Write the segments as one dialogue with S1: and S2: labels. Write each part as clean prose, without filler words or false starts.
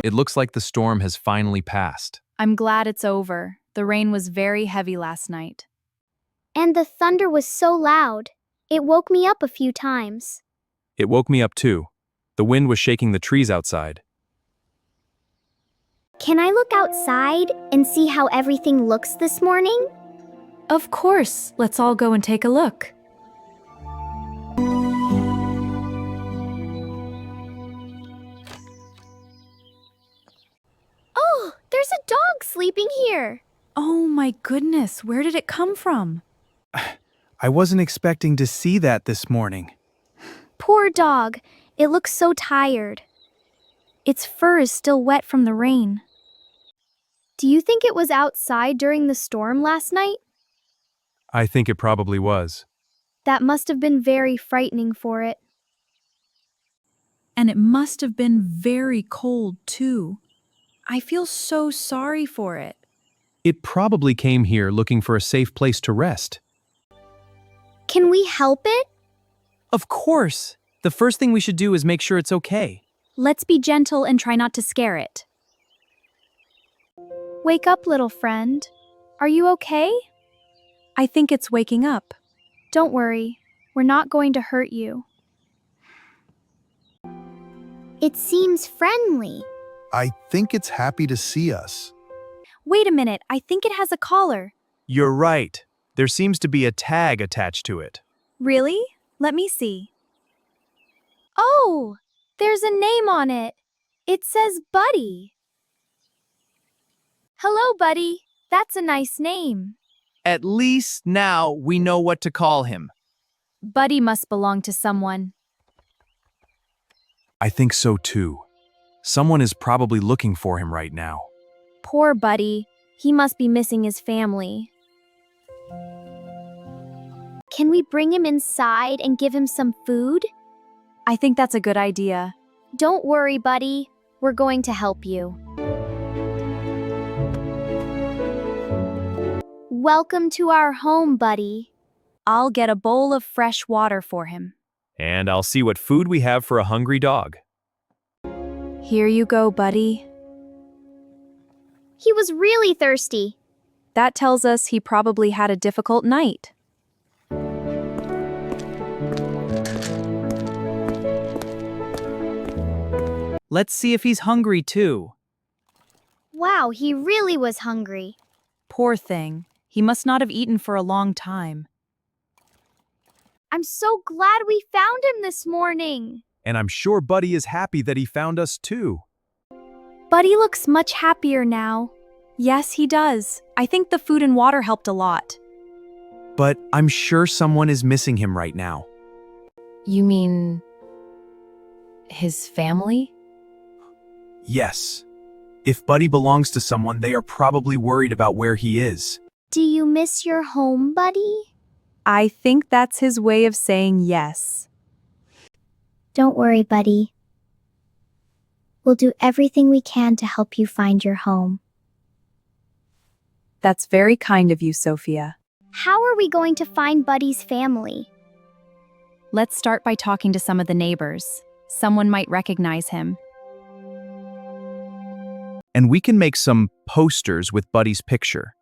S1: It looks like the storm has finally passed.
S2: I'm glad it's over. The rain was very heavy last night.
S3: And the thunder was so loud. It woke me up a few times.
S1: It woke me up too. The wind was shaking the trees outside.
S3: Can I look outside and see how everything looks this morning?
S2: Of course, let's all go and take a look.
S3: Oh, there's a dog sleeping here.
S2: Oh my goodness, where did it come from?
S4: I wasn't expecting to see that this morning.
S3: Poor dog. It looks so tired. Its fur is still wet from the rain. Do you think it was outside during the storm last night?
S1: I think it probably was.
S3: That must have been very frightening for it.
S2: And it must have been very cold too. I feel so sorry for it.
S1: It probably came here looking for a safe place to rest.
S3: Can we help it?
S5: Of course! The first thing we should do is make sure it's okay.
S2: Let's be gentle and try not to scare it.
S3: Wake up, little friend. Are you okay?
S2: I think it's waking up.
S3: Don't worry. We're not going to hurt you. It seems friendly.
S6: I think it's happy to see us.
S2: Wait a minute, I think it has a collar.
S1: You're right. There seems to be a tag attached to it.
S2: Really? Let me see.
S3: Oh, there's a name on it. It says Buddy. Hello, Buddy. That's a nice name.
S5: At least now we know what to call him.
S2: Buddy must belong to someone.
S1: I think so too. Someone is probably looking for him right now.
S3: Poor Buddy. He must be missing his family. Can we bring him inside and give him some food?
S2: I think that's a good idea.
S3: Don't worry, Buddy. We're going to help you. Welcome to our home, Buddy.
S2: I'll get a bowl of fresh water for him.
S1: And I'll see what food we have for a hungry dog.
S2: Here you go, Buddy.
S3: He was really thirsty.
S2: That tells us he probably had a difficult night.
S5: Let's see if he's hungry too.
S3: Wow, he really was hungry.
S2: Poor thing. He must not have eaten for a long time.
S3: I'm so glad we found him this morning.
S1: And I'm sure Buddy is happy that he found us too.
S3: Buddy looks much happier now.
S2: Yes, he does. I think the food and water helped a lot.
S4: But I'm sure someone is missing him right now.
S2: You mean his family?
S4: Yes. If Buddy belongs to someone, they are probably worried about where he is.
S3: Do you miss your home, Buddy?
S2: I think that's his way of saying yes.
S3: Don't worry, Buddy. We'll do everything we can to help you find your home.
S2: That's very kind of you, Sophia.
S3: How are we going to find Buddy's family?
S2: Let's start by talking to some of the neighbors. Someone might recognize him.
S4: And we can make some posters with Buddy's picture.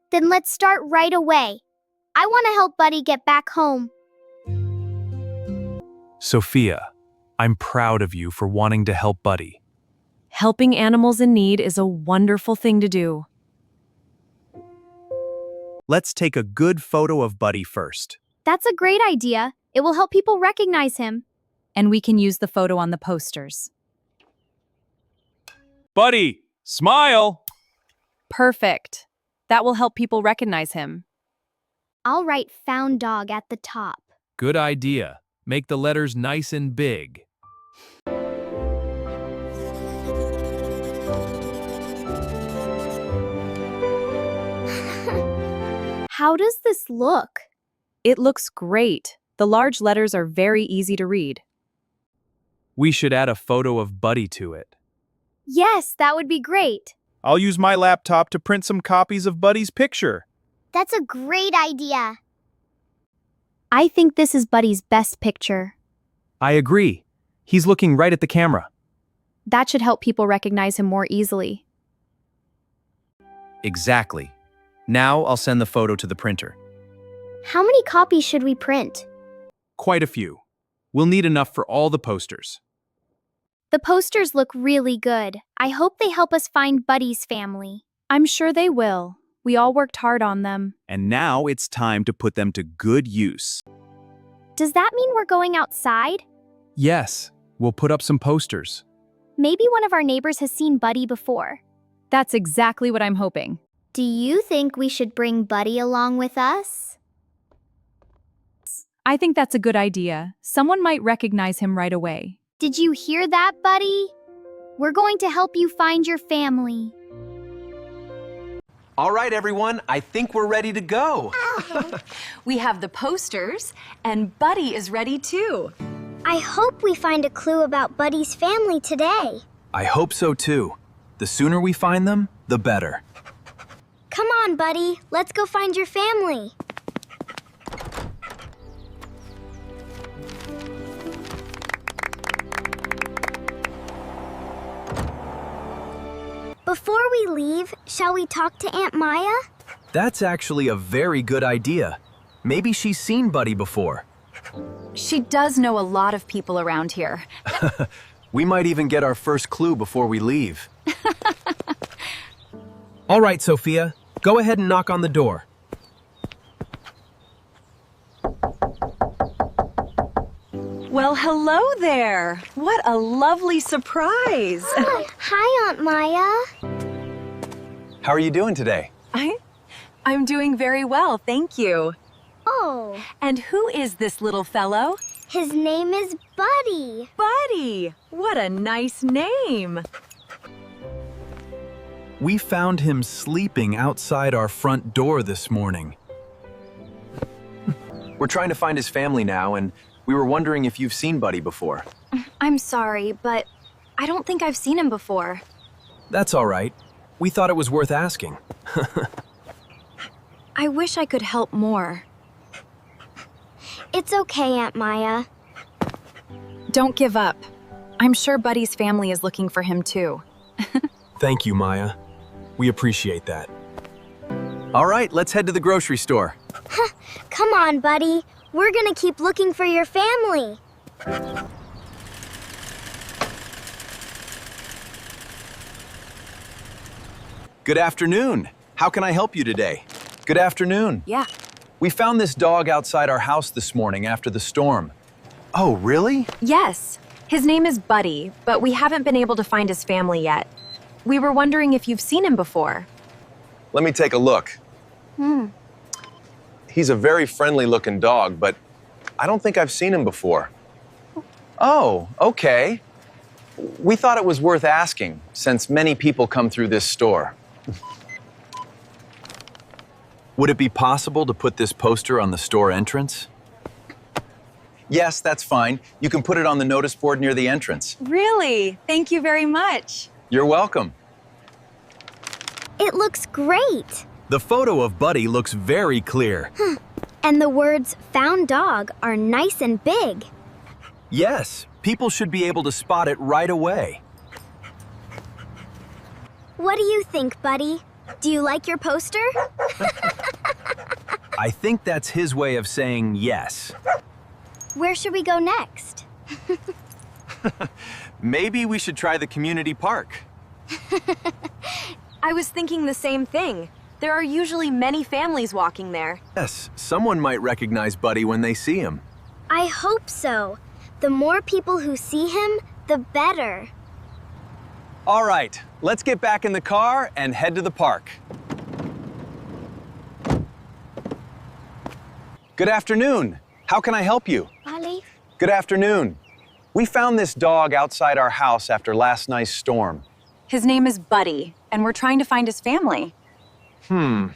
S3: Then let's start right away. I want to help Buddy get back home.
S1: Sophia, I'm proud of you for wanting to help Buddy.
S2: Helping animals in need is a wonderful thing to do.
S4: Let's take a good photo of Buddy first.
S3: That's a great idea. It will help people recognize him.
S2: And we can use the photo on the posters.
S1: Buddy, smile!
S2: Perfect. That will help people recognize him.
S3: I'll write found dog at the top.
S1: Good idea. Make the letters nice and big.
S3: How does this look?
S2: It looks great. The large letters are very easy to read.
S1: We should add a photo of Buddy to it.
S3: Yes, that would be great.
S4: I'll use my laptop to print some copies of Buddy's picture.
S3: That's a great idea. I think this is Buddy's best picture.
S4: I agree. He's looking right at the camera.
S3: That should help people recognize him more easily.
S1: Exactly. Now I'll send the photo to the printer.
S3: How many copies should we print?
S1: Quite a few. We'll need enough for all the posters.
S3: The posters look really good. I hope they help us find Buddy's family.
S2: I'm sure they will. We all worked hard on them.
S1: And now it's time to put them to good use.
S3: Does that mean we're going outside?
S1: Yes, we'll put up some posters.
S3: Maybe one of our neighbors has seen Buddy before.
S2: That's exactly what I'm hoping.
S3: Do you think we should bring Buddy along with us?
S2: I think that's a good idea. Someone might recognize him right away.
S3: Did you hear that, Buddy? We're going to help you find your family.
S7: All right, everyone, I think we're ready to go.
S8: We have the posters, and Buddy is ready too.
S3: I hope we find a clue about Buddy's family today.
S4: I hope so too. The sooner we find them, the better.
S3: Come on, Buddy. Let's go find your family. Before we leave, shall we talk to Aunt Maya?
S4: That's actually a very good idea. Maybe she's seen Buddy before.
S8: She does know a lot of people around here.
S4: We might even get our first clue before we leave. All right, Sophia, go ahead and knock on the door.
S8: Well, hello there. What a lovely surprise.
S3: Hi, Aunt Maya.
S7: How are you doing today?
S8: I'm doing very well, thank you.
S3: Oh,
S8: And who is this little fellow?
S3: his name is Buddy.
S8: Buddy. What a nice name.
S4: We found him sleeping outside our front door this morning.
S7: We're trying to find his family now, and we were wondering if you've seen Buddy before.
S3: I'm sorry, but I don't think I've seen him before.
S4: That's all right. We thought it was worth asking.
S3: I wish I could help more. It's okay, Aunt Maya.
S8: Don't give up. I'm sure Buddy's family is looking for him too.
S4: Thank you, Maya. We appreciate that.
S7: All right, let's head to the grocery store.
S3: Come on, Buddy. We're gonna keep looking for your family.
S7: Good afternoon. How can I help you today? Good afternoon.
S8: Yeah.
S7: We found this dog outside our house this morning after the storm. Oh, really?
S8: Yes. His name is Buddy, but we haven't been able to find his family yet. We were wondering if you've seen him before.
S7: Let me take a look. He's a very friendly-looking dog, but I don't think I've seen him before. Oh, okay. We thought it was worth asking, since many people come through this store.
S4: Would it be possible to put this poster on the store entrance?
S7: Yes, that's fine. You can put it on the notice board near the entrance.
S8: Really? Thank you very much.
S7: You're welcome.
S3: It looks great.
S4: The photo of Buddy looks very clear.
S3: And the words "found dog" are nice and big.
S4: Yes, people should be able to spot it right away.
S3: What do you think, Buddy? Do you like your poster?
S4: I think that's his way of saying yes.
S3: Where should we go next?
S7: Maybe we should try the community park.
S8: I was thinking the same thing. There are usually many families walking there.
S4: Yes, someone might recognize Buddy when they see him.
S3: I hope so. The more people who see him, the better.
S7: All right, let's get back in the car and head to the park. Good afternoon. How can I help you?
S3: Ali?
S7: Good afternoon. We found this dog outside our house after last night's storm.
S8: His name is Buddy, and we're trying to find his family.
S7: I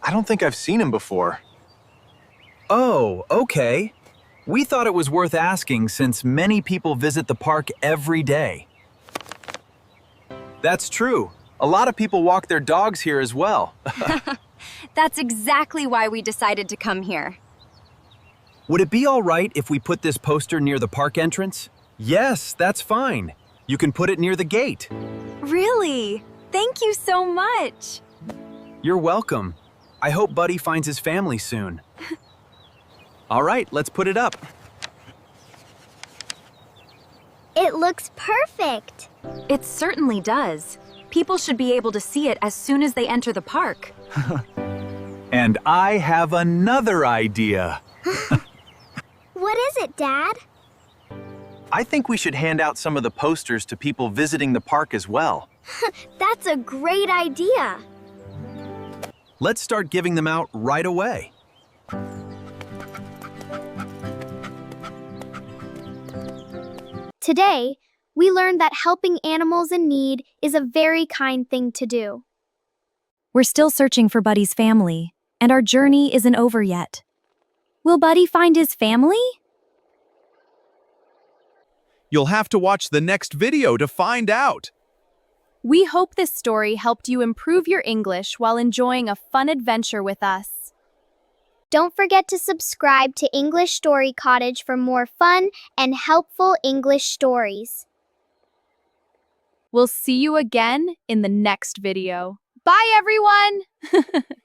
S7: don't think I've seen him before.
S4: Oh, okay. We thought it was worth asking since many people visit the park every day. That's true. A lot of people walk their dogs here as well.
S8: That's exactly why we decided to come here.
S4: Would it be all right if we put this poster near the park entrance? Yes, that's fine. You can put it near the gate.
S8: Really? Thank you so much.
S4: You're welcome. I hope Buddy finds his family soon. All right, let's put it up.
S3: It looks perfect.
S8: It certainly does. People should be able to see it as soon as they enter the park.
S4: And I have another idea.
S3: What is it, Dad?
S4: I think we should hand out some of the posters to people visiting the park as well.
S3: That's a great idea.
S4: Let's start giving them out right away.
S3: Today, we learned that helping animals in need is a very kind thing to do.
S2: We're still searching for Buddy's family, and our journey isn't over yet. Will Buddy find his family?
S6: You'll have to watch the next video to find out.
S9: We hope this story helped you improve your English while enjoying a fun adventure with us.
S3: Don't forget to subscribe to English Story Cottage for more fun and helpful English stories.
S9: We'll see you again in the next video. Bye, everyone!